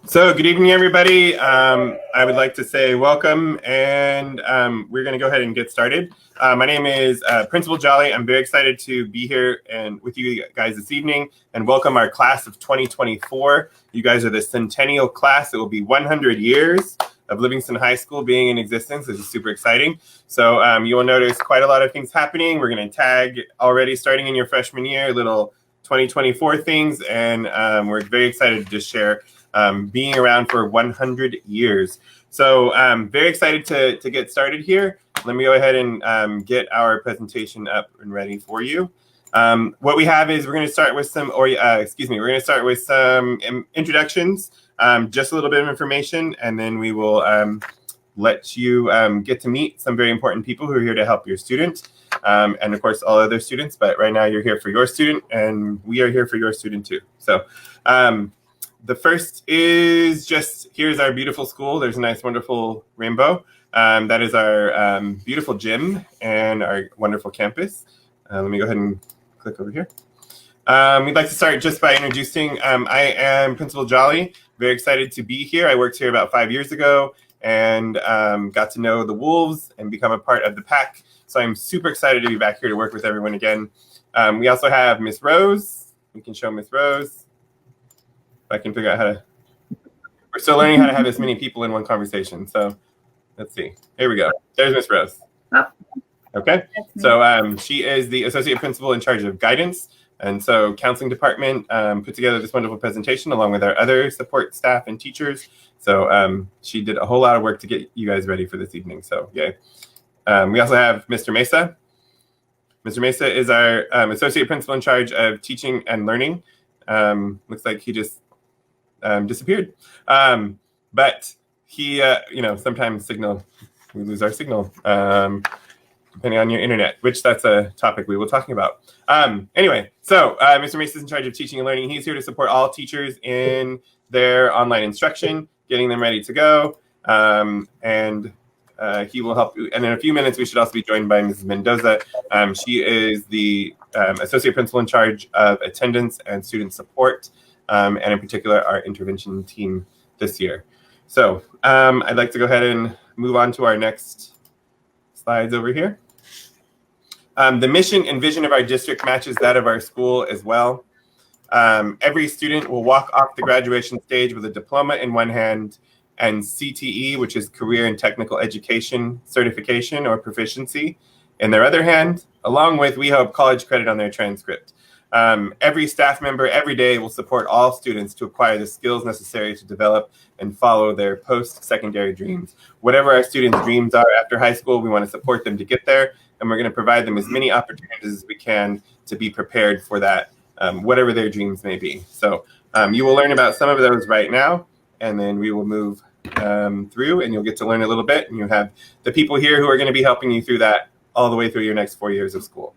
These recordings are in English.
So good evening, everybody. I would like to say welcome, and we're going to go ahead and get started. My name is Principal Jolly. I'm very excited to be here and with you guys this evening and welcome our class of 2024. You guys are the centennial class. It will be 100 years of Livingston High School being in existence. This is super exciting. So you will notice quite a lot of things happening. We're going to tag already starting in your freshman year, little 2024 things, and we're very excited to just share being around for 100 years. So I'm very excited to get started here. Let me go ahead and get our presentation up and ready for you. What we have is we're going to start with some, we're going to start with some introductions, just a little bit of information, and then we will let you get to meet some very important people who are here to help your student, and of course all other students. But right now you're here for your student, and we are here for your student too. So the first is just, here's our beautiful school. There's a nice, wonderful rainbow. That is our beautiful gym and our wonderful campus. Let me go ahead and click over here. We'd like to start just by introducing, I am Principal Jolly. Very excited to be here. I worked here about 5 years ago and got to know the Wolves and become a part of the pack. So I'm super excited to be back here to work with everyone again. We also have Miss Rose. We can show Miss Rose. If I can figure out how to, we're still learning how to have as many people in one conversation. So let's see. Here we go. There's Miss Rose. Oh. Okay. So she is the associate principal in charge of guidance. And so counseling department put together this wonderful presentation along with our other support staff and teachers. So she did a whole lot of work to get you guys ready for this evening. So yay. We also have Mr. Mesa. Mr. Mesa is our associate principal in charge of teaching and learning. Looks like he just disappeared. But he, sometimes we lose our signal, depending on your internet, which that's a topic we will talking about. Anyway, so Mr. Mason is in charge of teaching and learning. He's here to support all teachers in their online instruction, getting them ready to go. And he will help. And in a few minutes, we should also be joined by Mrs. Mendoza. She is the associate principal in charge of attendance and student support, and in particular, our intervention team this year. So I'd like to go ahead and move on to our next slides over here. The mission and vision of our district matches that of our school as well. Every student will walk off the graduation stage with a diploma in one hand and CTE, which is Career and Technical Education Certification or Proficiency, in their other hand, along with, we hope, college credit on their transcript. Every staff member every day will support all students to acquire the skills necessary to develop and follow their post-secondary dreams. Whatever our students' dreams are after high school, we want to support them to get there, and we're going to provide them as many opportunities as we can to be prepared for that, whatever their dreams may be. So you will learn about some of those right now, and then we will move through, and you'll get to learn a little bit, and you have the people here who are going to be helping you through that all the way through your next 4 years of school.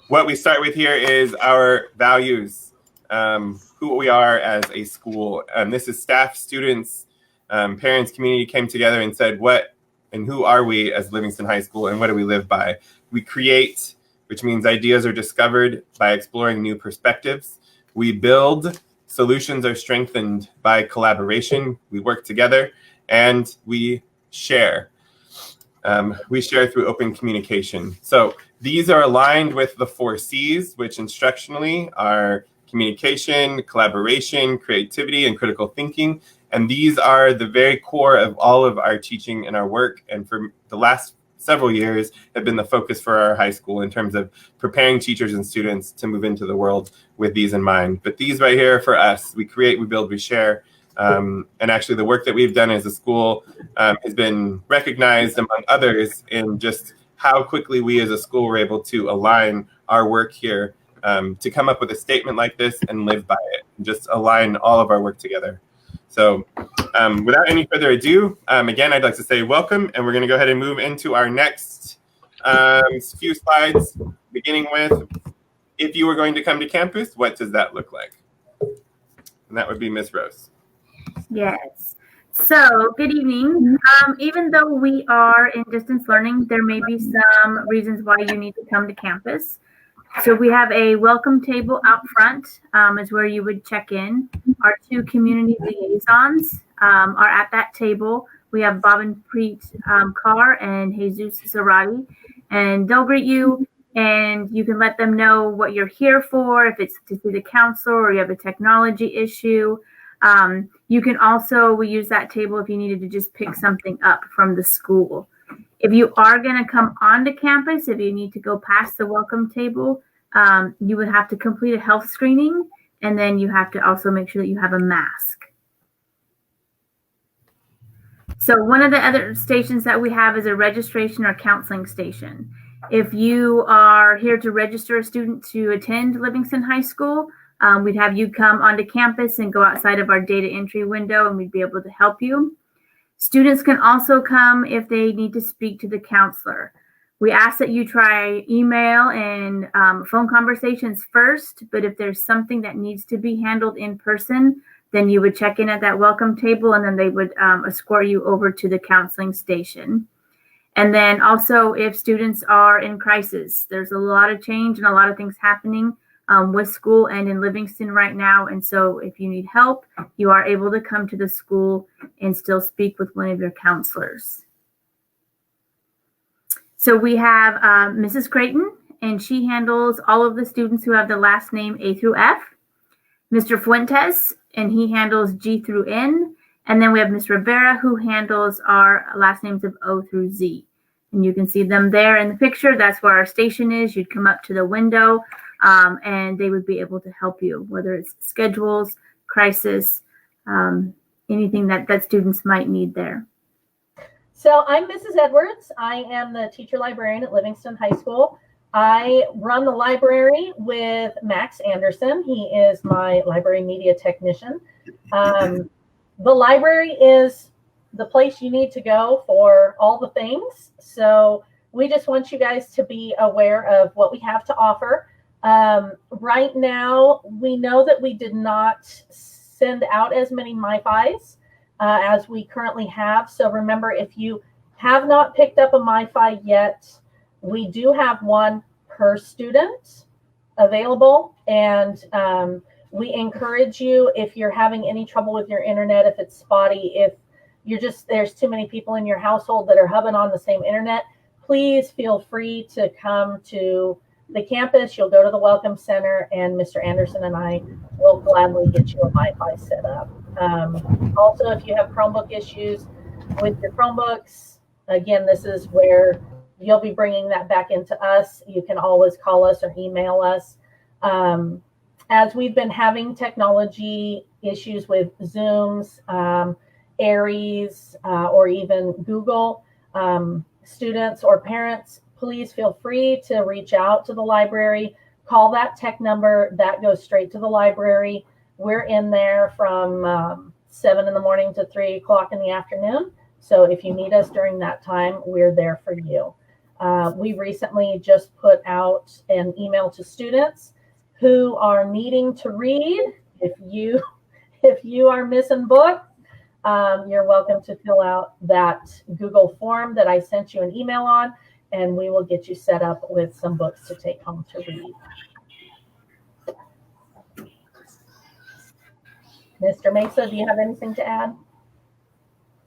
What we start with here is our values, who we are as a school. This is staff, students, parents, community came together and said, what and who are we as Livingston High School, and what do we live by? We create, which means ideas are discovered by exploring new perspectives. We build, solutions are strengthened by collaboration. We work together, and we share. We share through open communication. So these are aligned with the 4 C's, which instructionally are communication, collaboration, creativity, and critical thinking. And these are the very core of all of our teaching and our work. And for the last several years have been the focus for our high school in terms of preparing teachers and students to move into the world with these in mind. But these right here for us, we create, we build, we share. And actually the work that we've done as a school has been recognized among others in just how quickly we as a school were able to align our work here to come up with a statement like this and live by it, and just align all of our work together. So without any further ado, again, I'd like to say welcome, and we're going to go ahead and move into our next few slides, beginning with, if you were going to come to campus, what does that look like? And that would be Miss Rose. Yes. So, good evening. Even though we are in distance learning, there may be some reasons why you need to come to campus. So we have a welcome table out front, is where you would check in. Our 2 community liaisons are at that table. We have Bob and Preet Carr and Jesus Zarati, and they'll greet you, and you can let them know what you're here for, if it's to see the counselor or you have a technology issue. You can also, we use that table if you needed to just pick something up from the school. If you are going to come onto campus, if you need to go past the welcome table, you would have to complete a health screening, and then you have to also make sure that you have a mask. So one of the other stations that we have is a registration or counseling station. If you are here to register a student to attend Livingston High School, we'd have you come onto campus and go outside of our data entry window, and we'd be able to help you. Students can also come if they need to speak to the counselor. We ask that you try email and phone conversations first, but if there's something that needs to be handled in person, then you would check in at that welcome table, and then they would escort you over to the counseling station. And then also, if students are in crisis, there's a lot of change and a lot of things happening with school and in Livingston right now. And so if you need help, you are able to come to the school and still speak with one of your counselors. So we have Mrs. Creighton, and she handles all of the students who have the last name A through F. Mr. Fuentes, and he handles G through N. And then we have Ms. Rivera, who handles our last names of O through Z. And you can see them there in the picture. That's where our station is. You'd come up to the window, and they would be able to help you, whether it's schedules, crisis, anything that students might need there. So I'm Mrs. Edwards. I am the teacher librarian at Livingston High School. I run the library with Max Anderson. He is my library media technician. The library is the place you need to go for all the things. So we just want you guys to be aware of what we have to offer. Right now, we know that we did not send out as many MyFis as we currently have. So remember, if you have not picked up a MyFi yet, we do have one per student available. And we encourage you, if you're having any trouble with your internet, if it's spotty, if you're just, there's too many people in your household that are hubbing on the same internet, please feel free to come to the campus. You'll go to the Welcome Center, and Mr. Anderson and I will gladly get you a MyFi set up. Also, if you have Chromebook issues with your Chromebooks, again, this is where you'll be bringing that back into us. You can always call us or email us. As we've been having technology issues with Zooms, Aries, or even Google, students or parents, please feel free to reach out to the library. Call that tech number. That goes straight to the library. We're in there from 7 in the morning to 3 o'clock in the afternoon. So if you need us during that time, we're there for you. We recently just put out an email to students who are needing to read. If you are missing books, you're welcome to fill out that Google form that I sent you an email on, and we will get you set up with some books to take home to read. Mr. Mesa, do you have anything to add?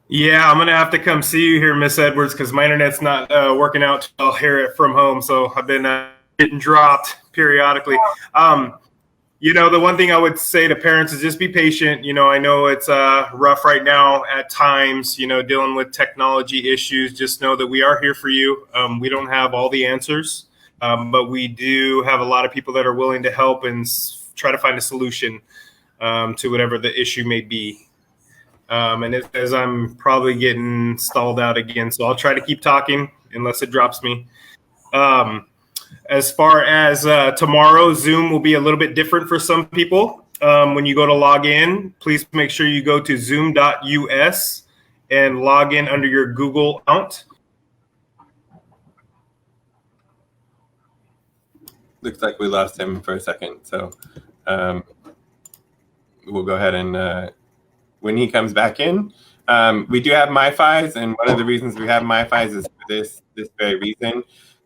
Yeah, I'm going to have to come see you here, Miss Edwards, because my internet's not working out. I'll hear it from home, so I've been getting dropped periodically. The one thing I would say to parents is just be patient. I know it's rough right now at times, dealing with technology issues. Just know that we are here for you. We don't have all the answers, but we do have a lot of people that are willing to help and try to find a solution to whatever the issue may be. And as I'm probably getting stalled out again, so I'll try to keep talking unless it drops me. As far as tomorrow, Zoom will be a little bit different for some people. When you go to log in, please make sure you go to zoom.us and log in under your Google account. Looks like we lost him for a second. So we'll go ahead and when he comes back in, we do have MyFis. And one of the reasons we have MyFis is for this very reason.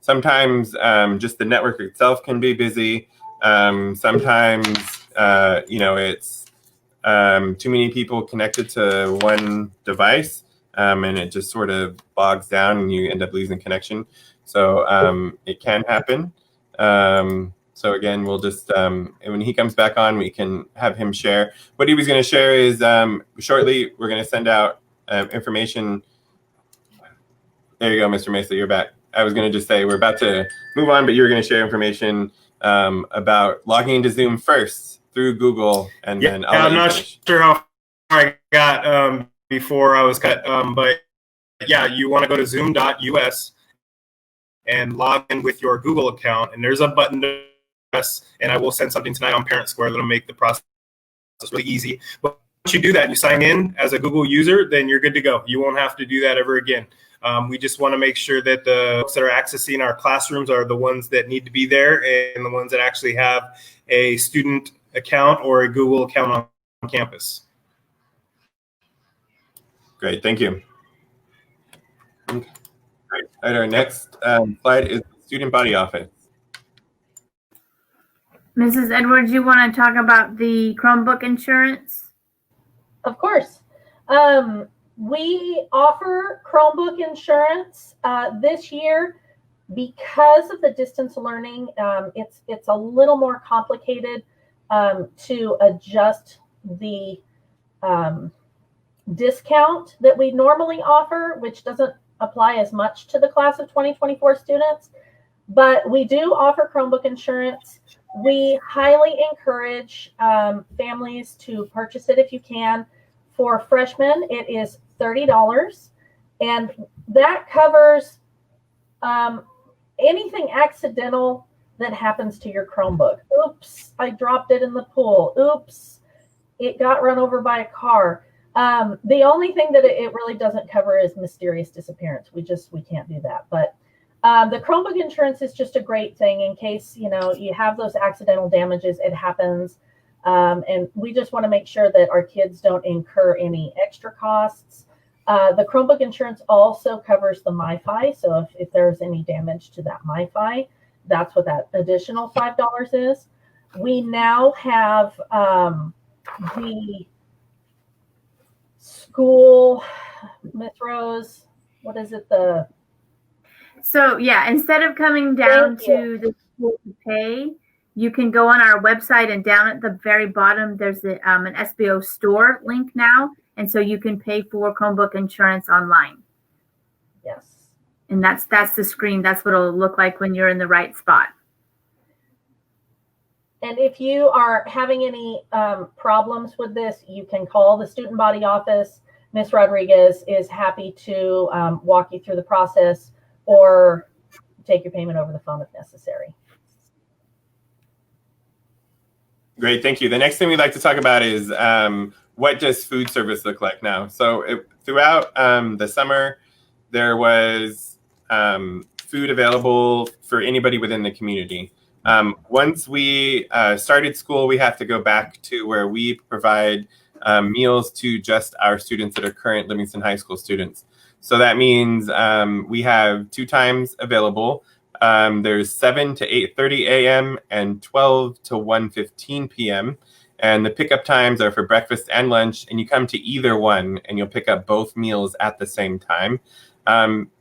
sometimes just the network itself can be busy. Sometimes, it's too many people connected to one device, and it just sort of bogs down and you end up losing connection. So it can happen. So again, we'll just, when he comes back on, we can have him share. What he was going to share is shortly, we're going to send out information. There you go, Mr. Mesa, you're back. I was going to just say we're about to move on, but you were going to share information about logging into Zoom first through Google, and then I'm not sure how far I got before I was cut, but yeah, you want to go to zoom.us and log in with your Google account, and there's a button to press, and I will send something tonight on Parent Square that'll make the process really easy. But once you do that and you sign in as a Google user, then you're good to go. You won't have to do that ever again. We just want to make sure that the folks that are accessing our classrooms are the ones that need to be there and the ones that actually have a student account or a Google account on campus. Great, thank you. Okay. All right, our next slide is student body office. Mrs. Edwards, you want to talk about the Chromebook insurance? Of course. We offer Chromebook insurance this year. Because of the distance learning, it's a little more complicated to adjust the discount that we normally offer, which doesn't apply as much to the class of 2024 students. But we do offer Chromebook insurance. We highly encourage families to purchase it if you can. For freshmen, it is $30, and that covers anything accidental that happens to your Chromebook. Oops, I dropped it in the pool. Oops, it got run over by a car. The only thing that it really doesn't cover is mysterious disappearance. We can't do that. But the Chromebook insurance is just a great thing in case, you have those accidental damages. It happens. And we just want to make sure that our kids don't incur any extra costs. The Chromebook insurance also covers the MiFi. So if there's any damage to that MiFi, that's what that additional $5 is. We now have the school, Miss Rose, what is it? So yeah, instead of coming down to the school to pay, you can go on our website, and down at the very bottom, there's an SBO store link now. And so you can pay for Chromebook insurance online. Yes. And that's the screen. That's what it'll look like when you're in the right spot. And if you are having any problems with this, you can call the student body office. Ms. Rodriguez is happy to walk you through the process or take your payment over the phone if necessary. Great, thank you. The next thing we'd like to talk about is what does food service look like now? So throughout the summer, there was food available for anybody within the community. Once we started school, we have to go back to where we provide meals to just our students that are current Livingston High School students. So that means we have 2 times available. There's 7 to 8:30 a.m. and 12 to 1:15 p.m. And the pickup times are for breakfast and lunch, and you come to either one and you'll pick up both meals at the same time.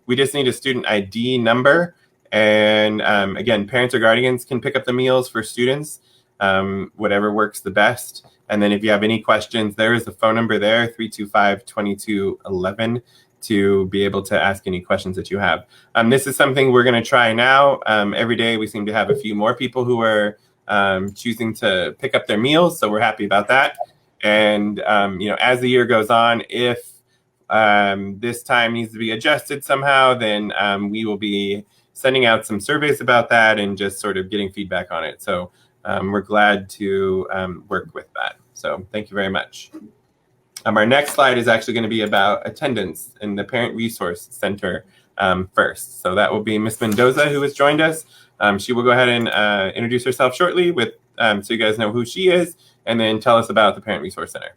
We just need a student ID number. And again, parents or guardians can pick up the meals for students, whatever works the best. And then if you have any questions, there is the phone number there, 325-2211, to be able to ask any questions that you have. This is something we're going to try now. Every day we seem to have a few more people who are choosing to pick up their meals, so we're happy about that. And as the year goes on, if this time needs to be adjusted somehow, then we will be sending out some surveys about that and just sort of getting feedback on it. So we're glad to work with that. So thank you very much. Our next slide is actually going to be about attendance in the Parent Resource Center first. So that will be Ms. Mendoza, who has joined us. She will go ahead and introduce herself shortly with so you guys know who she is, and then tell us about the Parent Resource Center.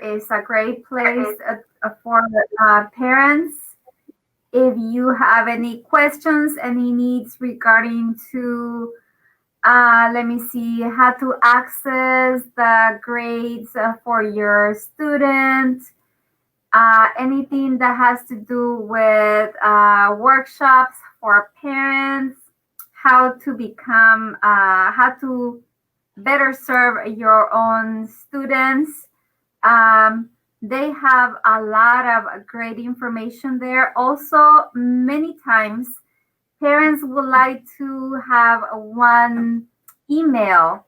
It's a great place for parents If you have any questions, any needs regarding to, let me see, how to access the grades for your student, anything that has to do with workshops for parents, how to become, how to better serve your own students. They have a lot of great information there. Also, many times, parents would like to have one email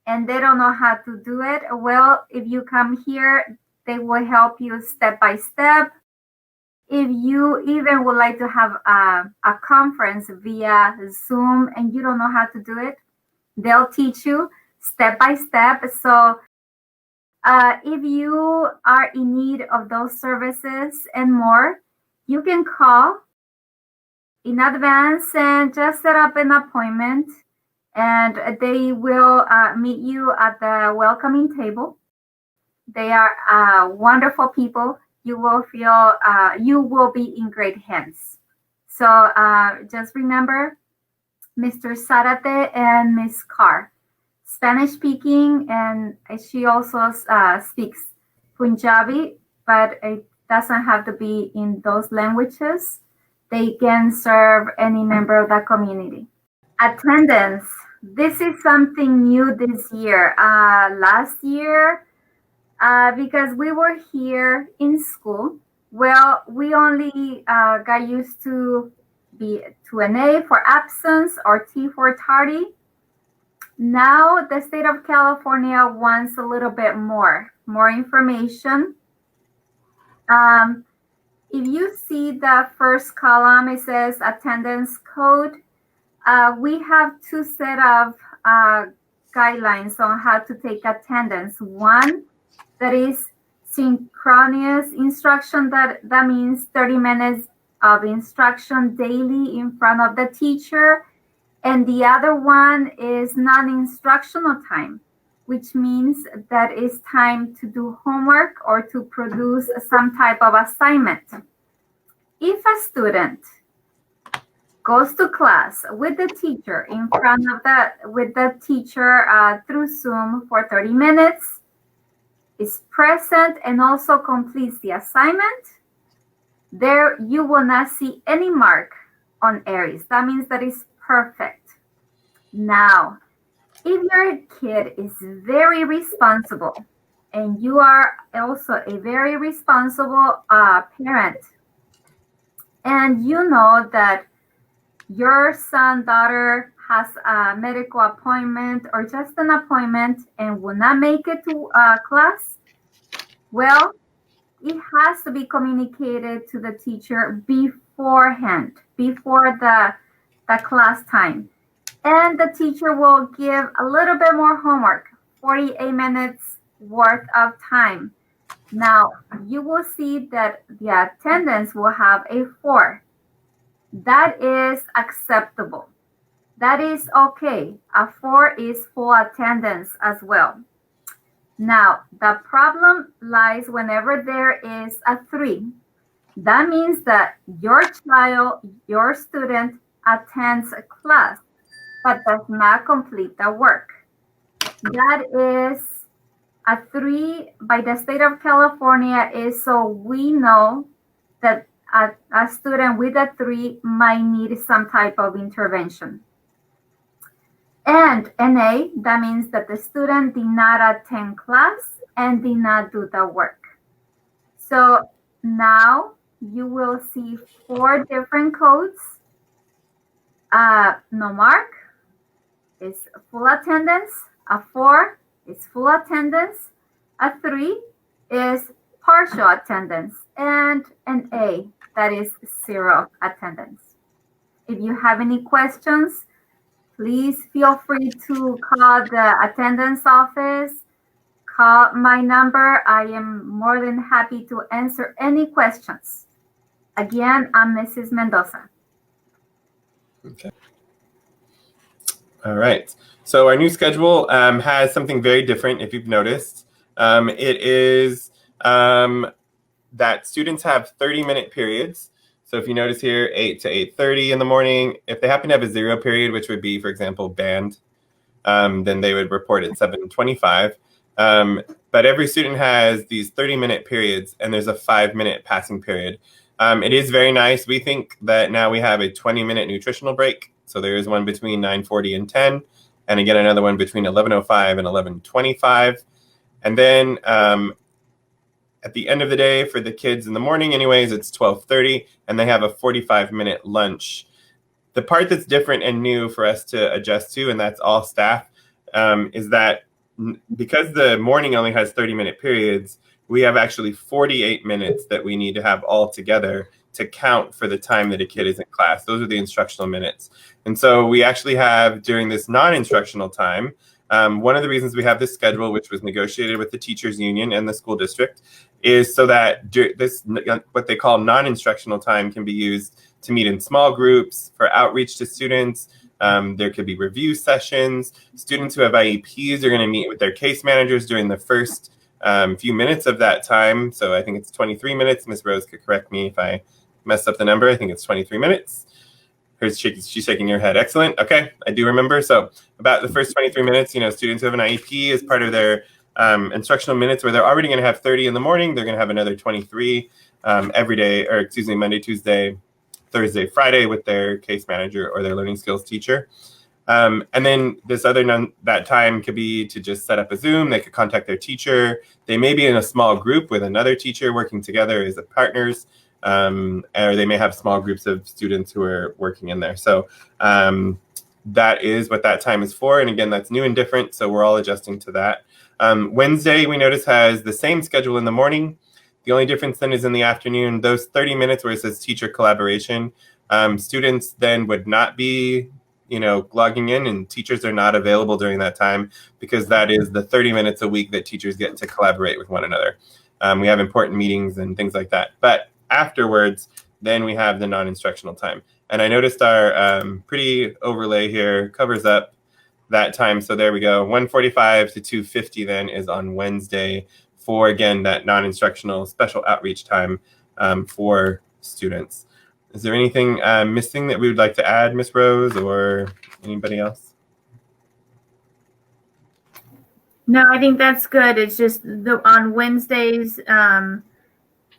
and they don't know how to do it. Well, if you come here, they will help you step by step. If you even would like to have a conference via Zoom and you don't know how to do it, they'll teach you step by step. So if you are in need of those services and more, you can call in advance and just set up an appointment, and they will meet you at the welcoming table. They are wonderful people. You will feel you will be in great hands. So just remember Mr. Sarate and Miss Carr. Spanish speaking, and she also speaks Punjabi, but it doesn't have to be in those languages. They can serve any member of the community. Attendance. This is something new this year. Last year, because we were here in school, well, we only got used to an A for absence or T for tardy. Now the state of California wants a little bit more information. If you see the first column, it says attendance code. We have two set of guidelines on how to take attendance. One that is synchronous instruction. That means 30 minutes of instruction daily in front of the teacher. And the other one is non-instructional time, which means that it's time to do homework or to produce some type of assignment. If a student goes to class with the teacher in front of with the teacher through Zoom for 30 minutes, is present and also completes the assignment, there you will not see any mark on Aries. That means that it's perfect. Now, if your kid is very responsible and you are also a very responsible parent, and you know that your son, daughter has a medical appointment or just an appointment and will not make it to class, well, it has to be communicated to the teacher beforehand, before the class time. And the teacher will give a little bit more homework, 48 minutes worth of time. Now, you will see that the attendance will have a 4. That is acceptable. That is okay. A 4 is full attendance as well. Now, the problem lies whenever there is a 3. That means that your child, your student, attends a class but does not complete the work. That is a 3 by the state of California, is so we know that a student with a 3 might need some type of intervention. And an A, that means that the student did not attend class and did not do the work. So now you will see 4 different codes. No mark is full attendance. A 4 is full attendance. A 3 is partial attendance. And an A, that is 0 attendance. If you have any questions, please feel free to call the attendance office. Call my number. I am more than happy to answer any questions. Again, I'm Mrs. Mendoza. Okay. All right. So our new schedule has something very different, if you've noticed. It is that students have 30-minute periods. So if you notice here, 8 to 8:30 in the morning, if they happen to have a 0 period, which would be, for example, band, then they would report at 7:25. But every student has these 30-minute periods, and there's a 5-minute passing period. It is very nice. We think that now we have a 20-minute nutritional break. So there is one between 9:40 and 10, and again, another one between 11:05 and 11:25. And then at the end of the day, for the kids in the morning anyways, it's 12:30, and they have a 45-minute lunch. The part that's different and new for us to adjust to, and that's all staff, is that because the morning only has 30-minute periods, we have actually 48 minutes that we need to have all together to count for the time that a kid is in class. Those are the instructional minutes. And so we actually have, during this non-instructional time, one of the reasons we have this schedule, which was negotiated with the teachers union and the school district, is so that this, what they call non-instructional time, can be used to meet in small groups, for outreach to students. There could be review sessions. Students who have IEPs are going to meet with their case managers during the first few minutes of that time. So I think it's 23 minutes. Ms. Rose could correct me if I messed up the number. I think it's 23 minutes. She's shaking her head. Excellent. Okay, I do remember. So about the first 23 minutes, students who have an IEP as part of their instructional minutes, where they're already going to have 30 in the morning, they're going to have another 23 every day, or excuse me, Monday, Tuesday, Thursday, Friday with their case manager or their learning skills teacher. And then this other that time could be to just set up a Zoom. They could contact their teacher. They may be in a small group with another teacher working together as partners, or they may have small groups of students who are working in there. So that is what that time is for. And again, that's new and different. So we're all adjusting to that. Wednesday, we notice, has the same schedule in the morning. The only difference then is in the afternoon. Those 30 minutes where it says teacher collaboration, students then would not be logging in, and teachers are not available during that time, because that is the 30 minutes a week that teachers get to collaborate with one another. We have important meetings and things like that. But afterwards, then we have the non-instructional time. And I noticed our pretty overlay here covers up that time. So there we go. 1:45 to 2:50 then is on Wednesday for, again, that non-instructional special outreach time for students. Is there anything missing that we would like to add, Ms. Rose, or anybody else? No, I think that's good. It's just on Wednesdays,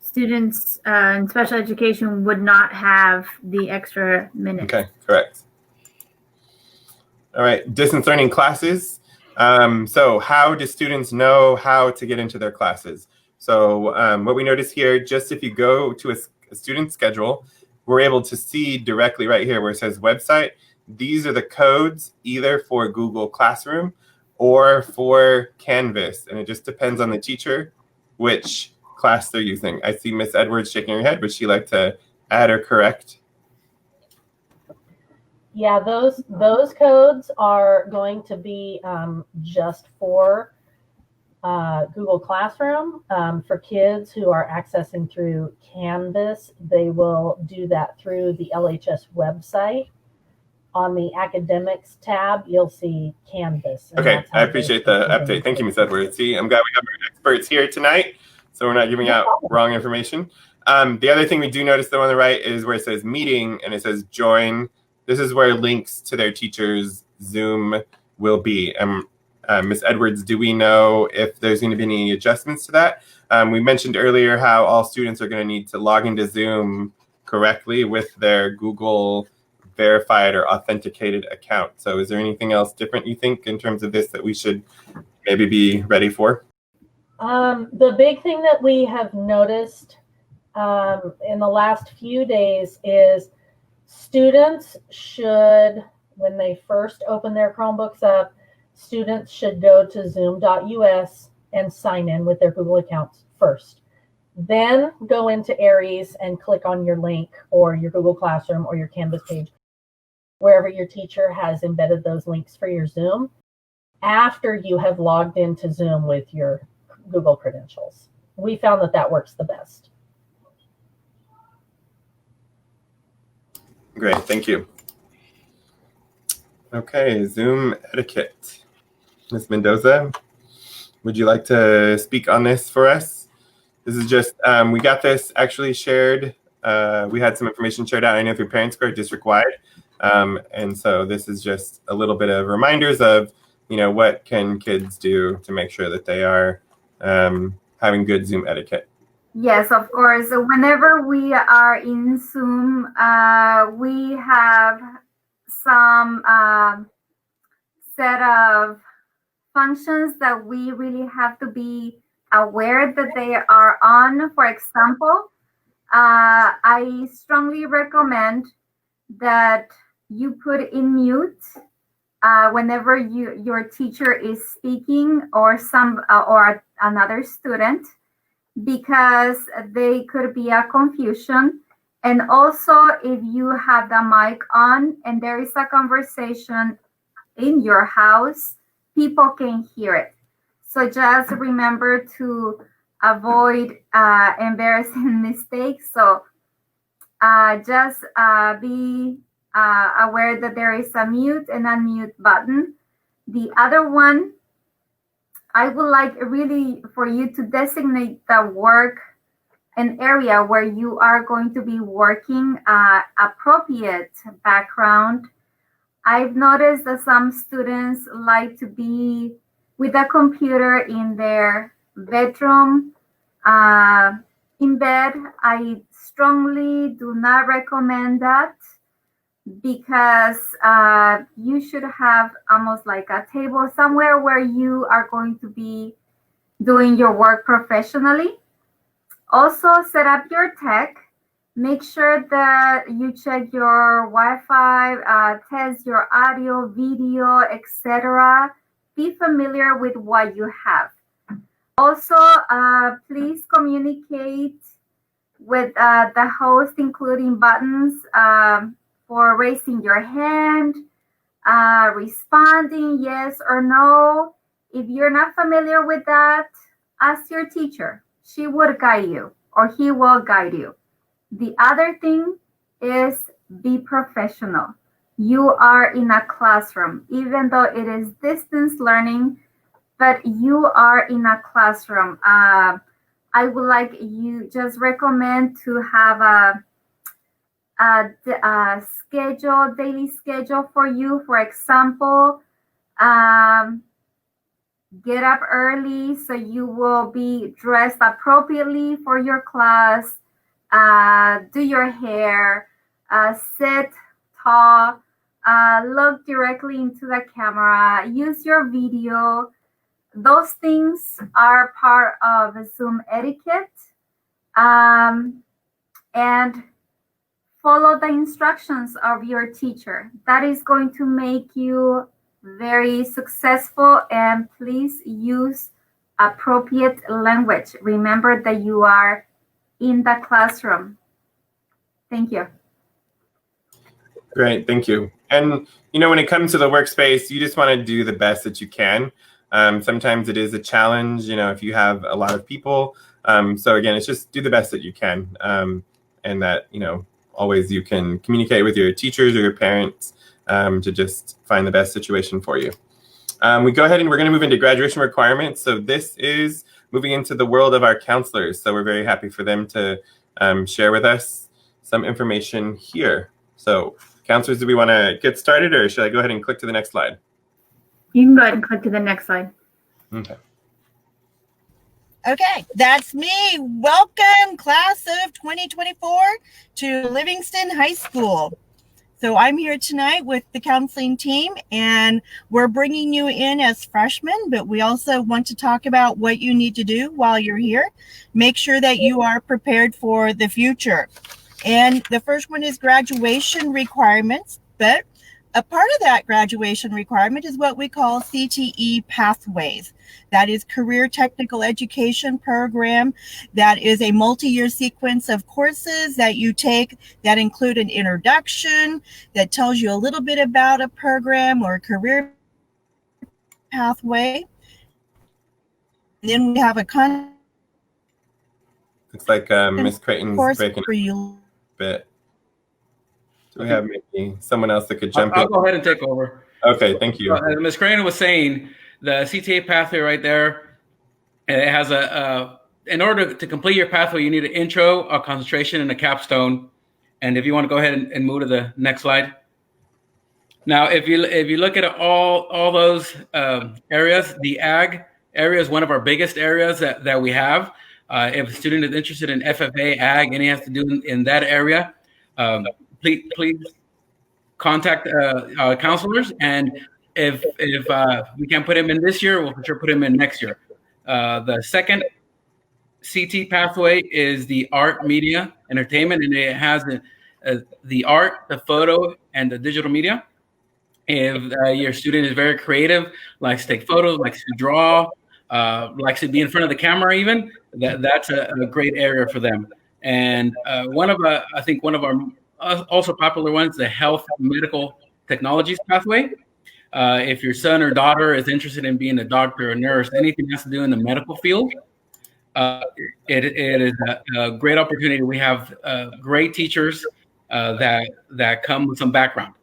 students in special education would not have the extra minutes. Okay, correct. All right, distance learning classes. So how do students know how to get into their classes? So what we notice here, just if you go to a student schedule, we're able to see directly right here where it says website. These are the codes either for Google Classroom or for Canvas. And it just depends on the teacher which class they're using. I see Miss Edwards shaking her head. Would she like to add or correct? Yeah, those codes are going to be just for Google Classroom. For kids who are accessing through Canvas, they will do that through the LHS website. On the academics tab, you'll see Canvas. Okay, I appreciate the update. Thank you, Ms. Edwards. See, I'm glad we have our experts here tonight, so we're not giving out wrong information. The other thing we do notice though on the right is where it says meeting and it says join. This is where links to their teacher's Zoom will be. Ms. Edwards, do we know if there's going to be any adjustments to that? We mentioned earlier how all students are going to need to log into Zoom correctly with their Google verified or authenticated account. So is there anything else different you think in terms of this that we should maybe be ready for? The big thing that we have noticed in the last few days is students should, when they first open their Chromebooks up, students should go to zoom.us and sign in with their Google accounts first. Then go into Aries and click on your link or your Google Classroom or your Canvas page, wherever your teacher has embedded those links for your Zoom, after you have logged into Zoom with your Google credentials. We found that that works the best. Great, thank you. Okay, Zoom etiquette. Ms. Mendoza, would you like to speak on this for us? This is just, we got this actually shared we had some information shared out. I know through Parent Square district-wide. And so this is just a little bit of reminders of, what can kids do to make sure that they are having good Zoom etiquette. Yes, of course. Whenever we are in Zoom, we have some set of functions that we really have to be aware that they are on. For example, I strongly recommend that you put in mute whenever your teacher is speaking or another student, because they could be a confusion. And also, if you have the mic on and there is a conversation in your house, people can hear it. So just remember to avoid embarrassing mistakes. So just be aware that there is a mute and unmute button. The other one, I would like really for you to designate the work an area where you are going to be working appropriate background. I've noticed that some students like to be with a computer in their bedroom, in bed. I strongly do not recommend that, because you should have almost like a table somewhere where you are going to be doing your work professionally. Also, set up your tech. Make sure that you check your Wi-Fi, test your audio, video, etc. Be familiar with what you have. Also, please communicate with the host, including buttons for raising your hand, responding yes or no. If you're not familiar with that, ask your teacher. She would guide you, or he will guide you. The other thing is be professional. You are in a classroom, even though it is distance learning, but you are in a classroom. I would like you just recommend to have a schedule, daily schedule for you. For example, get up early so you will be dressed appropriately for your class. Do your hair, sit tall, look directly into the camera, use your video. Those things are part of Zoom etiquette. And follow the instructions of your teacher. That is going to make you very successful, and please use appropriate language. Remember that you are in the classroom. Thank you. Great, thank you. And when it comes to the workspace, you just want to do the best that you can. Sometimes it is a challenge, if you have a lot of people. So again, it's just do the best that you can, and that always you can communicate with your teachers or your parents to just find the best situation for you. We go ahead and we're going to move into graduation requirements. So this is moving into the world of our counselors. So we're very happy for them to share with us some information here. So counselors, do we want to get started, or should I go ahead and click to the next slide? You can go ahead and click to the next slide. Okay. Okay, that's me. Welcome, class of 2024, to Livingston High School. So I'm here tonight with the counseling team, and we're bringing you in as freshmen, but we also want to talk about what you need to do while you're here. Make sure that you are prepared for the future. And the first one is graduation requirements, but a part of that graduation requirement is what we call CTE pathways. That is Career Technical Education Program. That is a multi-year sequence of courses that you take that include an introduction that tells you a little bit about a program or a career pathway. And then we have a Looks like Ms. Creighton's course breaking for you. a bit. Do we have maybe someone else that could jump in? I'll go ahead and take over. Okay, thank you. As Ms. Creighton was saying, the CTA pathway right there, and it has a in order to complete your pathway, you need an intro, a concentration, and a capstone. And if you want to go ahead and move to the next slide. Now, if you look at all those areas, the ag area is one of our biggest areas that we have. If a student is interested in FFA, ag, and he has to do in that area, please contact counselors. And if we can put him in this year, we'll for sure put him in next year. The second CT pathway is the art, media, entertainment, and it has the art, the photo, and the digital media. If your student is very creative, likes to take photos, likes to draw, likes to be in front of the camera even, that's a great area for them. And one of our also popular ones, the health medical technologies pathway. If your son or daughter is interested in being a doctor or nurse, anything has to do in the medical field, it is a great opportunity. We have great teachers that come with some background.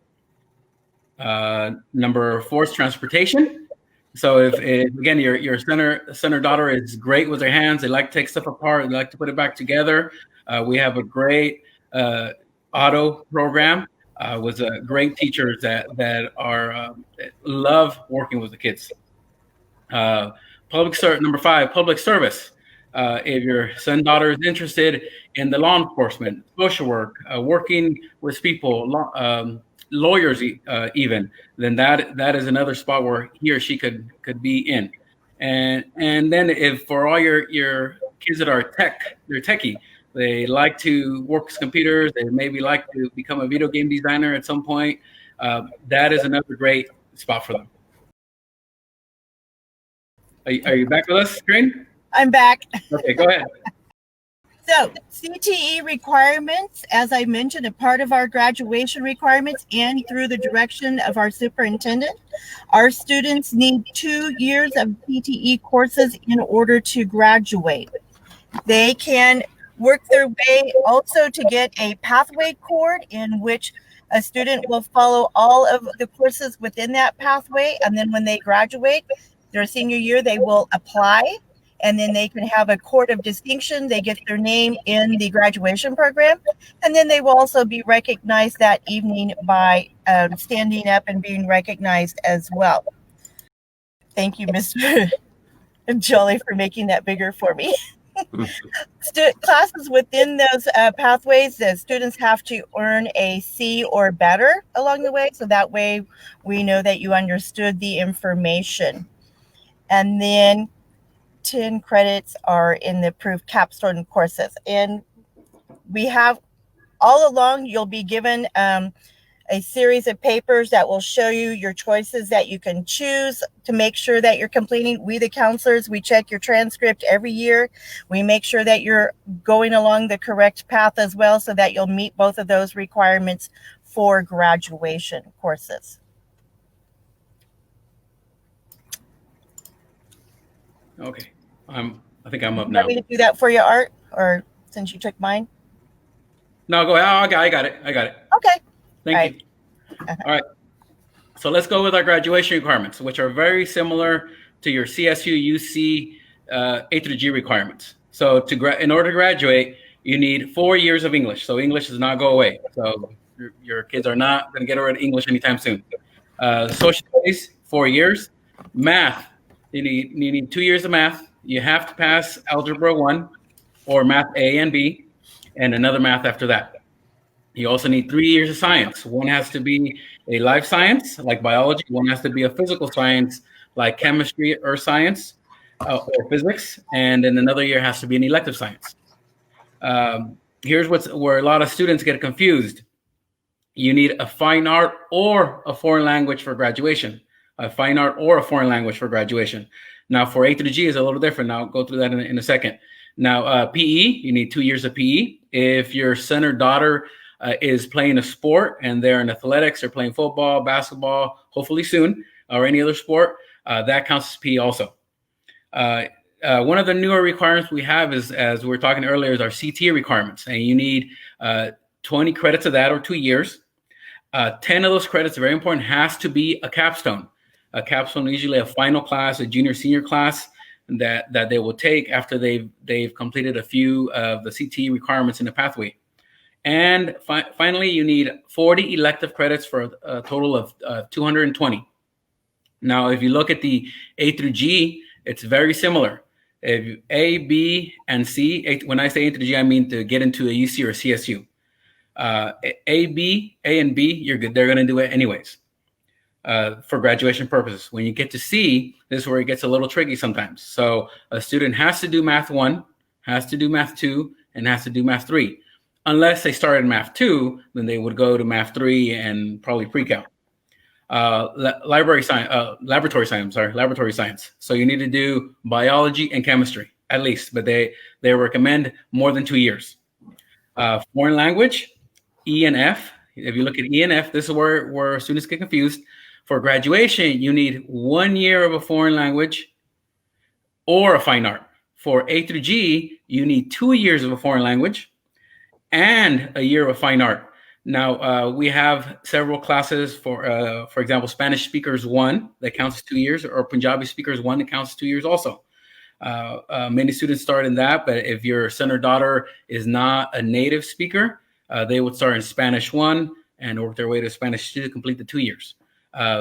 Number 4 is transportation. So if again your son or daughter is great with their hands, they like to take stuff apart, they like to put it back together. We have a great auto program with great teachers that are love working with the kids. Number 5, public service. If your son, daughter is interested in the law enforcement, social work, working with people, lawyers even, then that is another spot where he or she could be in. And then if for all your kids that are they're techie, they like to work with computers, they maybe like to become a video game designer at some point, that is another great spot for them. Are you back with us, Corinne? I'm back. Okay, go ahead. So CTE requirements, as I mentioned, a part of our graduation requirements and through the direction of our superintendent, our students need 2 years of CTE courses in order to graduate. They can work their way also to get a pathway cord in which a student will follow all of the courses within that pathway. And then when they graduate their senior year, they will apply. And then they can have a cord of distinction. They get their name in the graduation program. And then they will also be recognized that evening by standing up and being recognized as well. Thank you, Mr. Jolly, for making that bigger for me. Classes within those pathways, the students have to earn a C or better along the way. So that way we know that you understood the information. And then 10 credits are in the approved capstone courses. And we have all along, you'll be given a series of papers that will show you your choices that you can choose to make sure that you're completing. We, the counselors, we check your transcript every year. We make sure that you're going along the correct path as well so that you'll meet both of those requirements for graduation courses. Okay, I think I'm up You now. want me to do that for you, Art, or since you took mine? No, go ahead. I got it. Okay. Thank you. All right. So let's go with our graduation requirements, which are very similar to your CSU UC A through G requirements. So in order to graduate, you need 4 years of English. So English does not go away. So your kids are not going to get rid of English anytime soon. Social studies, 4 years. Math, you need 2 years of math. You have to pass Algebra 1 or Math A and B, and another math after that. You also need 3 years of science. One has to be a life science, like biology. One has to be a physical science, like chemistry, earth science, or physics. And then another year has to be an elective science. Here's where a lot of students get confused. You need a fine art or a foreign language for graduation. A fine art or a foreign language for graduation. Now, for A through G is a little different. Now, I'll go through that in a second. Now, PE, you need 2 years of PE. If your son or daughter is playing a sport and they're in athletics or playing football, basketball, hopefully soon, or any other sport, that counts as PE also. One of the newer requirements we have is, as we were talking earlier, is our CTA requirements. And you need 20 credits of that or 2 years. 10 of those credits, very important, has to be a capstone. A capstone is usually a final class, a junior, senior class. that they will take after they've completed a few of the CTE requirements in the pathway. And finally, you need 40 elective credits for a total of 220. Now, if you look at the A through G, it's very similar. If A, B, and C, when I say A through G, I mean to get into a UC or a CSU. A and B, you're good. They're going to do it anyways for graduation purposes. When you get to C, this is where it gets a little tricky sometimes. So a student has to do Math 1, has to do Math 2, and has to do Math 3. Unless they started Math 2, then they would go to Math 3 and probably pre-calc. Laboratory science. So you need to do biology and chemistry at least, but they recommend more than 2 years. Foreign language, E and F. If you look at E and F, this is where students get confused. For graduation, you need 1 year of a foreign language or a fine art. For A through G, you need 2 years of a foreign language and a year of fine art. Now, we have several classes for example, Spanish Speakers 1, that counts as 2 years, or Punjabi Speakers 1, that counts as 2 years also. Many students start in that, but if your son or daughter is not a native speaker, they would start in Spanish 1 and work their way to Spanish 2 to complete the 2 years.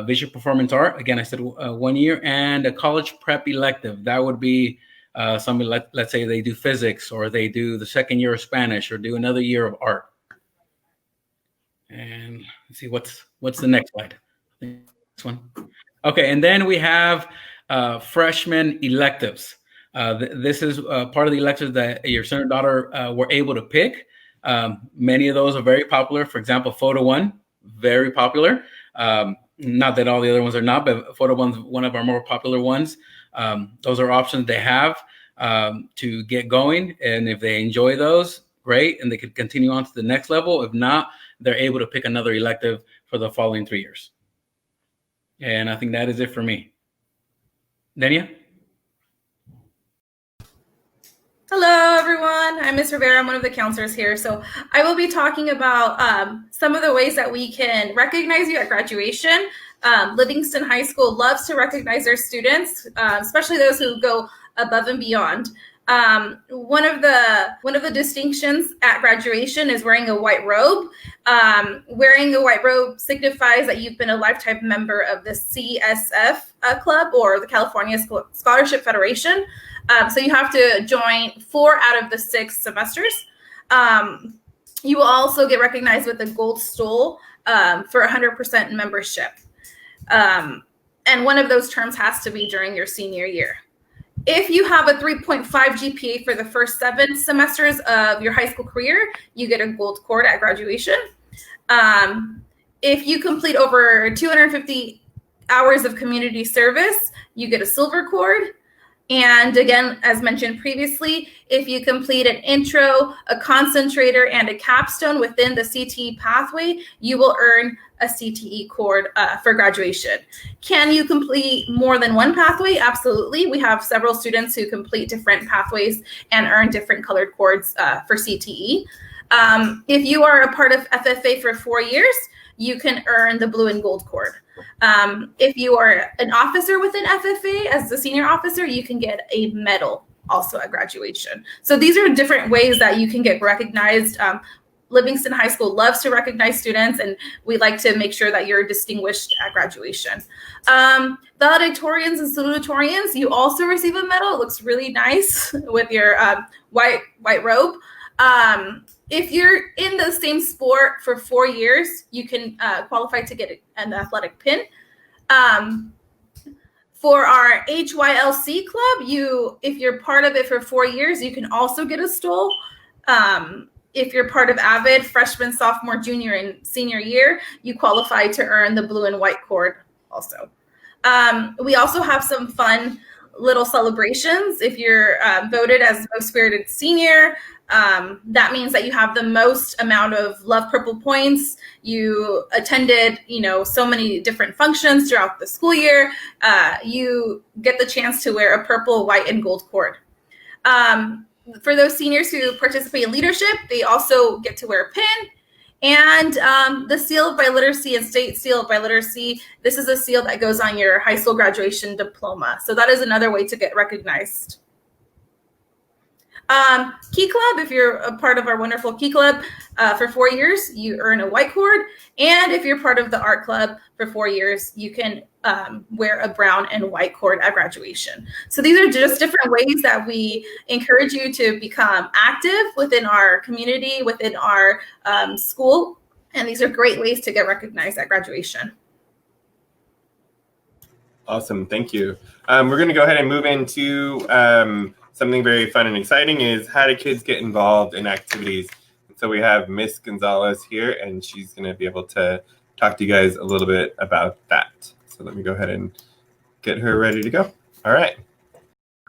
Visual Performance Art, again, I said 1 year, and a college prep elective. That would be something, let's say they do physics, or they do the second year of Spanish, or do another year of art. And let's see, what's the next slide? This one. Okay, and then we have freshman electives. This is part of the electives that your son or daughter were able to pick. Many of those are very popular. For example, Photo 1, very popular. Not that all the other ones are not, but Photo 1's one of our more popular ones. Those are options they have to get going. And if they enjoy those, great, and they could continue on to the next level. If not, they're able to pick another elective for the following 3 years. And I think that is it for me. Dania? Hello, everyone. I'm Ms. Rivera. I'm one of the counselors here. So I will be talking about some of the ways that we can recognize you at graduation. Livingston High School loves to recognize their students, especially those who go above and beyond. One of the distinctions at graduation is wearing a white robe. Wearing a white robe signifies that you've been a lifetime member of the CSF club, or the California Scholarship Federation. So you have to join 4 out of the 6 semesters. You will also get recognized with a gold stool for 100% membership. And one of those terms has to be during your senior year. If you have a 3.5 GPA for the first 7 semesters of your high school career, you get a gold cord at graduation. If you complete over 250 hours of community service, you get a silver cord. And again, as mentioned previously, if you complete an intro, a concentrator, and a capstone within the CTE pathway, you will earn a CTE cord for graduation. Can you complete more than one pathway? Absolutely. We have several students who complete different pathways and earn different colored cords for CTE. If you are a part of FFA for 4 years, you can earn the blue and gold cord. If you are an officer within FFA, as the senior officer, you can get a medal also at graduation. So these are different ways that you can get recognized. Livingston High School loves to recognize students, and we like to make sure that you're distinguished at graduation. Valedictorians and salutatorians, you also receive a medal. It looks really nice with your white robe. If you're in the same sport for 4 years, you can qualify to get an athletic pin. For our HYLC club, if you're part of it for 4 years, you can also get a stole. If you're part of AVID, freshman, sophomore, junior, and senior year, you qualify to earn the blue and white cord also. We also have some fun little celebrations. If you're voted as most spirited senior, that means that you have the most amount of Love Purple points. You attended, so many different functions throughout the school year. You get the chance to wear a purple, white, and gold cord. For those seniors who participate in leadership, they also get to wear a pin. And the seal of biliteracy and state seal of biliteracy, this is a seal that goes on your high school graduation diploma. So that is another way to get recognized. Key Club, if you're a part of our wonderful Key Club, for 4 years, you earn a white cord. And if you're part of the Art Club for 4 years, you can wear a brown and white cord at graduation. So these are just different ways that we encourage you to become active within our community, within our school. And these are great ways to get recognized at graduation. Awesome. Thank you. We're going to go ahead and move into something very fun and exciting, is how do kids get involved in activities? So we have Miss Gonzalez here, and she's going to be able to talk to you guys a little bit about that. So let me go ahead and get her ready to go. All right.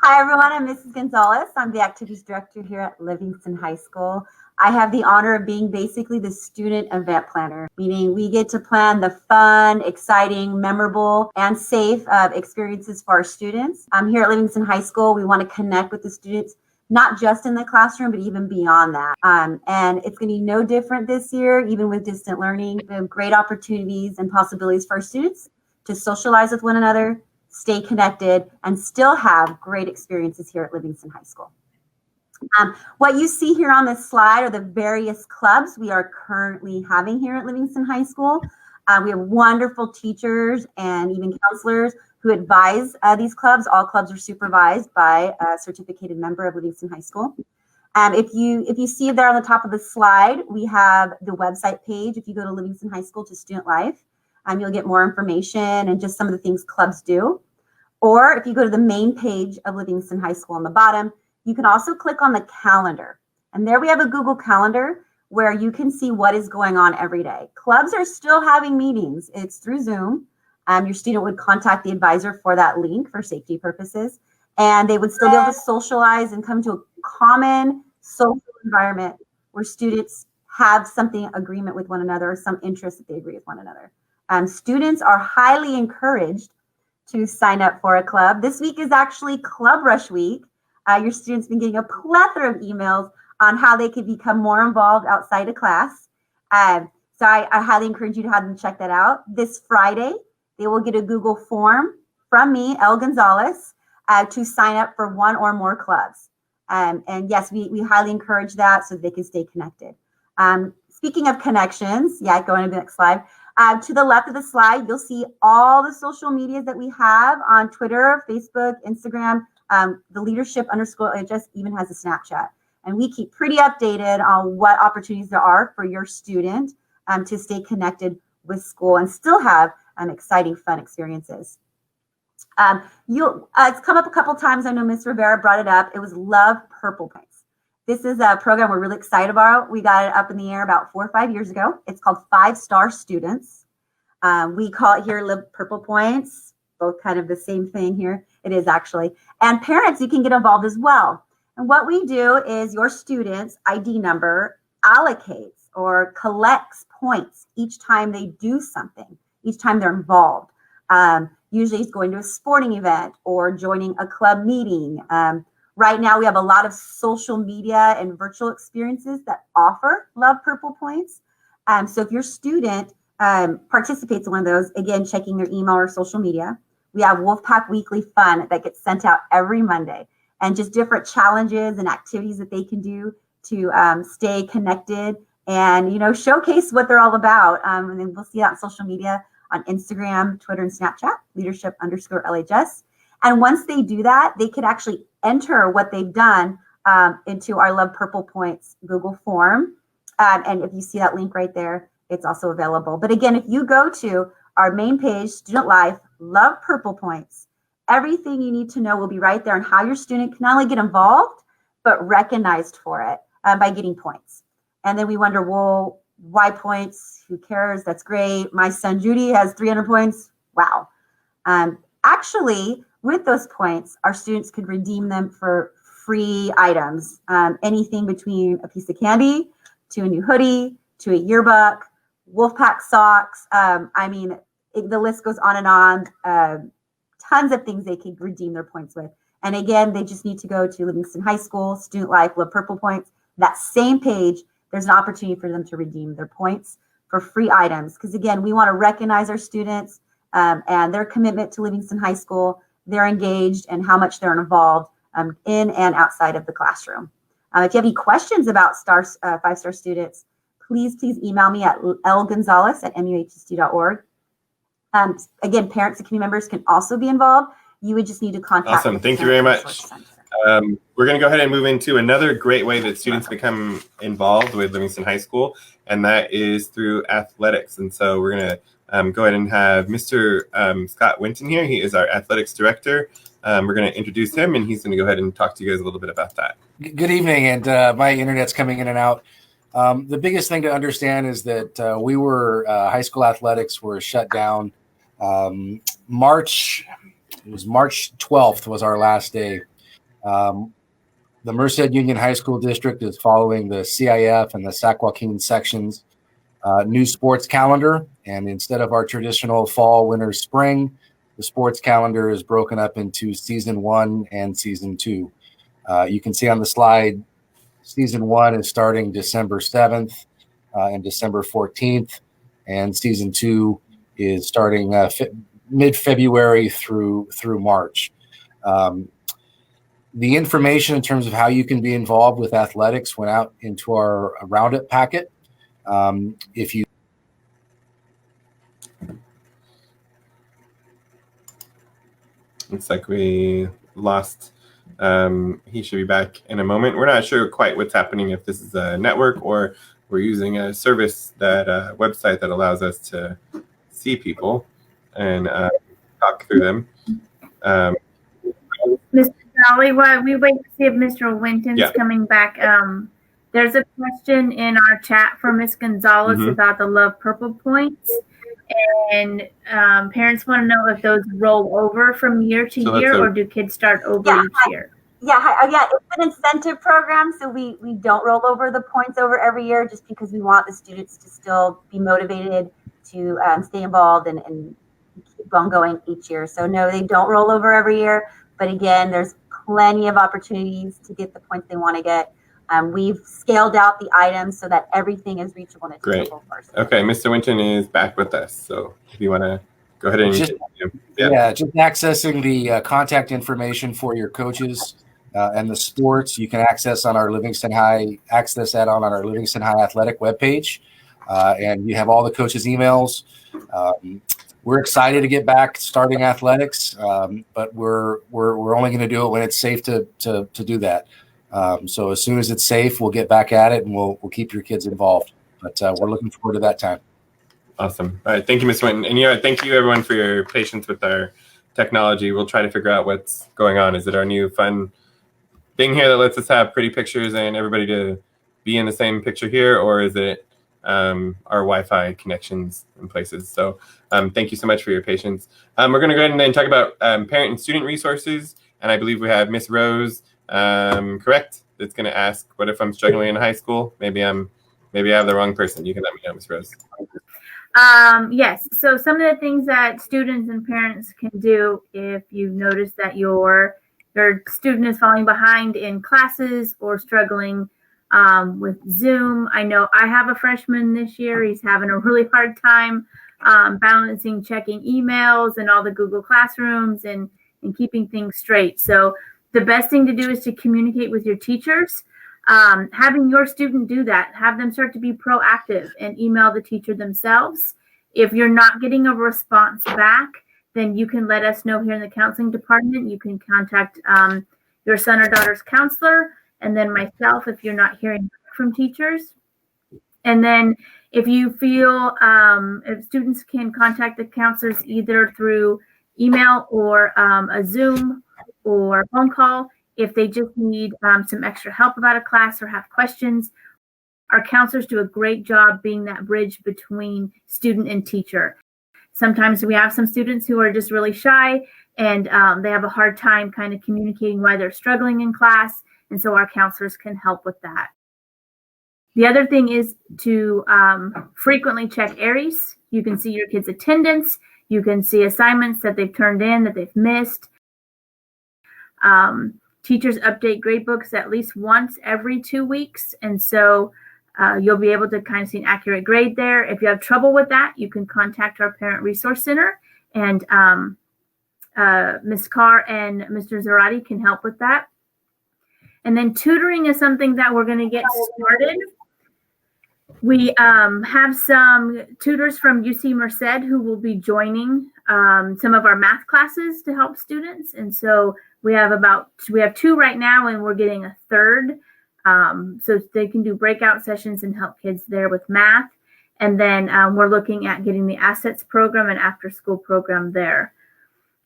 Hi, everyone. I'm Mrs. Gonzalez. I'm the Activities Director here at Livingston High School. I have the honor of being basically the student event planner, meaning we get to plan the fun, exciting, memorable, and safe experiences for our students. Here at Livingston High School, we want to connect with the students, not just in the classroom, but even beyond that. And it's going to be no different this year, even with distant learning. We have great opportunities and possibilities for our students to socialize with one another, stay connected, and still have great experiences here at Livingston High School. What you see here on this slide are the various clubs we are currently having here at Livingston High School. We have wonderful teachers and even counselors who advise these clubs. All clubs are supervised by a certificated member of Livingston High School. If you see there on the top of the slide, we have the website page. If you go to Livingston High School to Student Life, you'll get more information and just some of the things clubs do. Or if you go to the main page of Livingston High School on the bottom, you can also click on the calendar. And there we have a Google Calendar where you can see what is going on every day. Clubs are still having meetings. It's through Zoom. Your student would contact the advisor for that link for safety purposes. And they would still be able to socialize and come to a common social environment where students have something agreement with one another or some interest that they agree with one another. Students are highly encouraged to sign up for a club. This week is actually Club Rush Week. Your students have been getting a plethora of emails on how they could become more involved outside of class. So I highly encourage you to have them check that out. This Friday, they will get a Google form from me, L. Gonzalez, to sign up for one or more clubs. And yes, we highly encourage that so they can stay connected. Speaking of connections, go on to the next slide. To the left of the slide, you'll see all the social medias that we have on Twitter, Facebook, Instagram. The leadership _ LHS even has a Snapchat. And we keep pretty updated on what opportunities there are for your student to stay connected with school and still have exciting, fun experiences. It's come up a couple times. I know Ms. Rivera brought it up. It was Love Purple Points. This is a program we're really excited about. We got it up in the air about 4 or 5 years ago. It's called 5-Star Students. We call it here Love Purple Points, both kind of the same thing here. It is actually. And parents, you can get involved as well. And what we do is your student's ID number allocates or collects points each time they do something, each time they're involved. Usually it's going to a sporting event or joining a club meeting. Right now we have a lot of social media and virtual experiences that offer Love Purple Points. So if your student participates in one of those, again, checking their email or social media, we have Wolfpack Weekly Fun that gets sent out every Monday, and just different challenges and activities that they can do to stay connected and, showcase what they're all about. And then we'll see that on social media on Instagram, Twitter, and Snapchat, leadership _ LHS. And once they do that, they could actually enter what they've done into our Love Purple Points Google form. And if you see that link right there, it's also available. But again, if you go to our main page, Student Life, Love Purple Points, everything you need to know will be right there on how your student can not only get involved, but recognized for it by getting points. And then we wonder, well, why points? Who cares? That's great. My son Judy has 300 points. Wow. Actually, with those points, our students could redeem them for free items. Anything between a piece of candy to a new hoodie to a yearbook, Wolfpack socks. The list goes on and on. Tons of things they could redeem their points with. And again, they just need to go to Livingston High School, Student Life, Love Purple Points. That same page, there's an opportunity for them to redeem their points for free items. Because again, we want to recognize our students and their commitment to Livingston High School, they're engaged, and how much they're involved in and outside of the classroom. If you have any questions about five-star students, please email me at lgonzalez@muhsd.org. Again, parents and community members can also be involved. You would just need to contact. Awesome. Thank you very much. We're going to go ahead and move into another great way that students become involved with Livingston High School, and that is through athletics. And so we're going to go ahead and have Mr. Scott Winton here. He is our athletics director. We're going to introduce him, and he's going to go ahead and talk to you guys a little bit about that. Good evening, and my internet's coming in and out. The biggest thing to understand is that high school athletics were shut down. March 12th was our last day. The Merced Union High School District is following the CIF and the Sac Joaquin sections new sports calendar. And instead of our traditional fall, winter, spring, the sports calendar is broken up into season 1 and season 2. You can see on the slide, season 1 is starting December 7th and December 14th. And season 2 is starting mid-February through March. The information in terms of how you can be involved with athletics went out into our Roundup packet. If you Looks like we lost. He should be back in a moment. We're not sure quite what's happening, if this is a network or we're using a service, that website that allows us to see people and talk through them. Mr. Jolly, while we wait to see if Mr. Winton's coming back, there's a question in our chat from Ms. Gonzalez about the Love Purple points. And parents want to know if those roll over from year to year, or do kids start over each year? Yeah, it's an incentive program, so we don't roll over the points over every year, just because we want the students to still be motivated to stay involved and keep on going each year. So no, they don't roll over every year. But again, there's plenty of opportunities to get the points they want to get. We've scaled out the items so that everything is reachable and achievable. Great. Okay, Mr. Winton is back with us. So if you want to go ahead and just accessing the contact information for your coaches and the sports, you can access on our Livingston High on our Livingston High Athletic webpage, and you have all the coaches' emails. We're excited to get back starting athletics, but we're only going to do it when it's safe to do that. So as soon as it's safe, we'll get back at it, and we'll keep your kids involved. But we're looking forward to that time. Awesome. All right. Thank you, Ms. Winton. And thank you, everyone, for your patience with our technology. We'll try to figure out what's going on. Is it our new fun thing here that lets us have pretty pictures and everybody to be in the same picture here, or is it our Wi-Fi connections in places? So thank you so much for your patience. We're going to go ahead and then talk about parent and student resources. And I believe we have Miss Rose, correct? That's going to ask, what if I'm struggling in high school? Maybe I have the wrong person. You can let me know, Miss Rose. Yes. So some of the things that students and parents can do if you notice that your student is falling behind in classes or struggling with Zoom. I know I have a freshman this year. He's having a really hard time balancing checking emails and all the Google Classrooms and keeping things straight. So the best thing to do is to communicate with your teachers. Having your student do that, have them start to be proactive and email the teacher themselves. If you're not getting a response back, then you can let us know here in the counseling department. You can contact your son or daughter's counselor, and then myself if you're not hearing from teachers. And then if you feel, if students can contact the counselors either through email or a Zoom or phone call, if they just need some extra help about a class or have questions, our counselors do a great job being that bridge between student and teacher. Sometimes we have some students who are just really shy and they have a hard time kind of communicating why they're struggling in class. And so our counselors can help with that. The other thing is to frequently check ARIES. You can see your kids' attendance. You can see assignments that they've turned in that they've missed. Teachers update gradebooks at least once every 2 weeks. And so You'll be able to kind of see an accurate grade there. If you have trouble with that, you can contact our Parent Resource Center, and Ms. Carr and Mr. Zarati can help with that. And then tutoring is something that we're going to get started. We have some tutors from UC Merced who will be joining some of our math classes to help students. And so we have two right now, and we're getting a third. So they can do breakout sessions and help kids there with math. And then we're looking at getting the assets program and after school program there.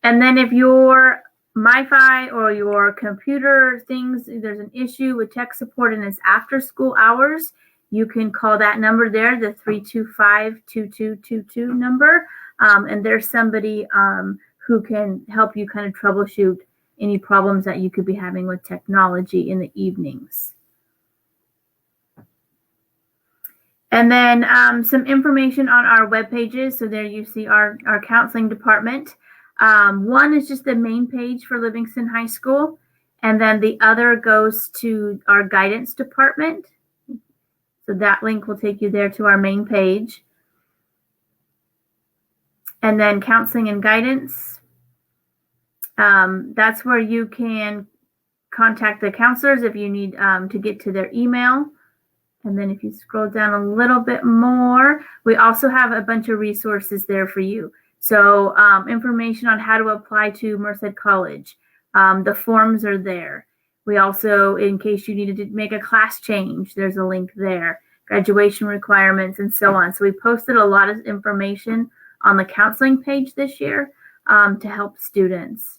And then if your MiFi or your computer things, there's an issue with tech support and it's after school hours, you can call that number there, the 325-2222 number. And there's somebody who can help you kind of troubleshoot any problems that you could be having with technology in the evenings. And then some information on our web pages. So there you see our counseling department. One is just the main page for Livingston High School. And then the other goes to our guidance department. So that link will take you there to our main page. And then counseling and guidance. That's where you can contact the counselors if you need to get to their email. And then if you scroll down a little bit more, we also have a bunch of resources there for you. So information on how to apply to Merced College. The forms are there. We also, in case you needed to make a class change, there's a link there. Graduation requirements and so on. So we posted a lot of information on the counseling page this year to help students.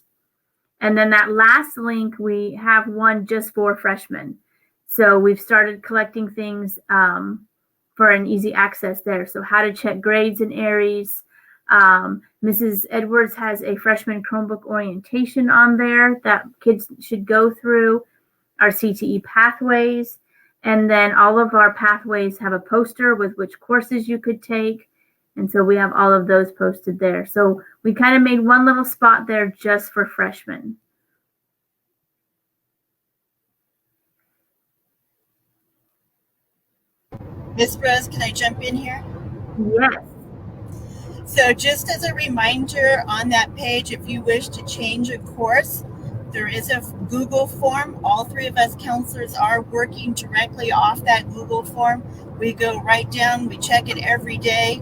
And then that last link, we have one just for freshmen. So we've started collecting things for an easy access there. So how to check grades in Aries. Mrs. Edwards has a freshman Chromebook orientation on there that kids should go through. Our CTE pathways. And then all of our pathways have a poster with which courses you could take. And so we have all of those posted there. So we kind of made one little spot there just for freshmen. Miss Rose, can I jump in here? Yes. So just as a reminder on that page, if you wish to change a course, there is a Google form. All three of us counselors are working directly off that Google form. We go right down, we check it every day.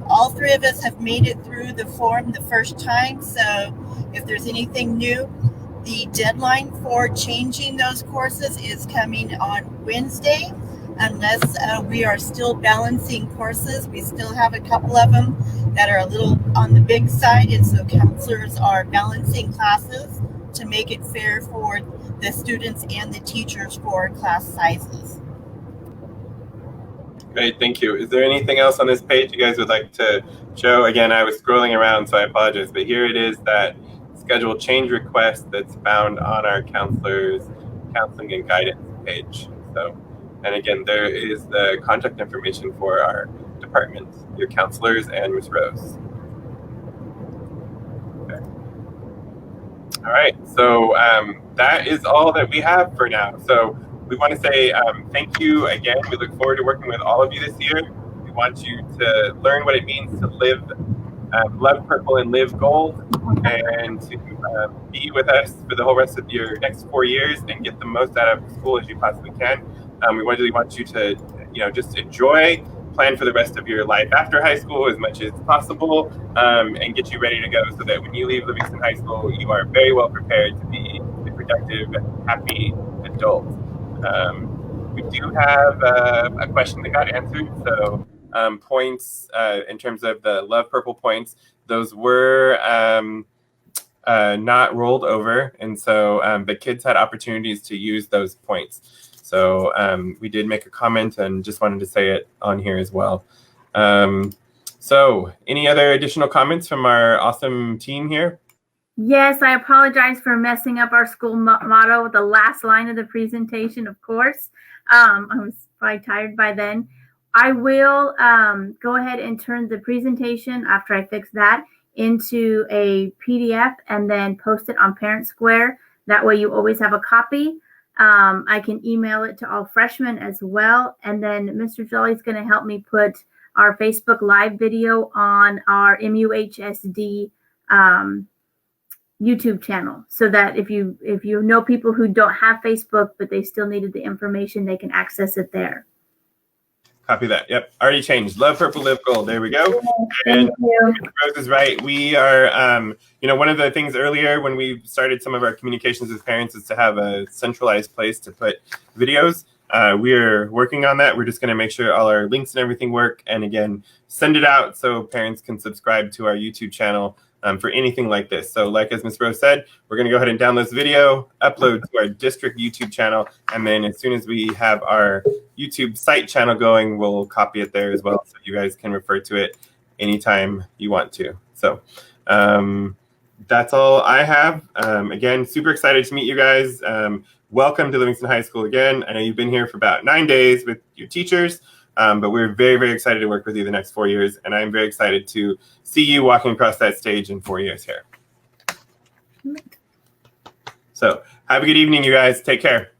All three of us have made it through the form the first time. So if there's anything new, the deadline for changing those courses is coming on Wednesday. Unless we are still balancing courses. We still have a couple of them that are a little on the big side, and so counselors are balancing classes to make it fair for the students and the teachers for class sizes. Great, thank you. Is there anything else on this page you guys would like to show? Again, I was scrolling around, so I apologize, but here it is, that schedule change request that's found on our counselors' counseling and guidance page. So. And again, there is the contact information for our department, your counselors, and Ms. Rose. Okay. All right, so that is all that we have for now. So we want to say thank you again. We look forward to working with all of you this year. We want you to learn what it means to live, love purple and live gold, and to be with us for the whole rest of your next 4 years and get the most out of school as you possibly can. We really want you to, just enjoy, plan for the rest of your life after high school as much as possible, and get you ready to go so that when you leave Livingston High School, you are very well prepared to be a productive, happy adult. We do have a question that got answered. So points in terms of the Love Purple points, those were not rolled over. And so the kids had opportunities to use those points. So we did make a comment and just wanted to say it on here as well. So any other additional comments from our awesome team here? Yes, I apologize for messing up our school motto with the last line of the presentation, of course. I was probably tired by then. I will go ahead and turn the presentation, after I fix that, into a PDF and then post it on Parent Square. That way you always have a copy. I can email it to all freshmen as well. And then Mr. Jolly is going to help me put our Facebook Live video on our MUHSD YouTube channel, so that if you know people who don't have Facebook but they still needed the information, they can access it there. Copy that. Yep, already changed. Love purple, live gold. There we go. Thank you. Rose is right. We are, one of the things earlier when we started some of our communications with parents is to have a centralized place to put videos. We are working on that. We're just going to make sure all our links and everything work. And again, send it out so parents can subscribe to our YouTube channel for anything like this. So like as Ms. Rose said, we're going to go ahead and download this video, upload to our district YouTube channel. And then as soon as we have our YouTube site channel going, we'll copy it there as well. So you guys can refer to it anytime you want to. So that's all I have. Again, super excited to meet you guys. Welcome to Livingston High School again. I know you've been here for about 9 days with your teachers, but we're very, very excited to work with you the next 4 years. And I'm very excited to see you walking across that stage in 4 years here. So have a good evening, you guys. Take care.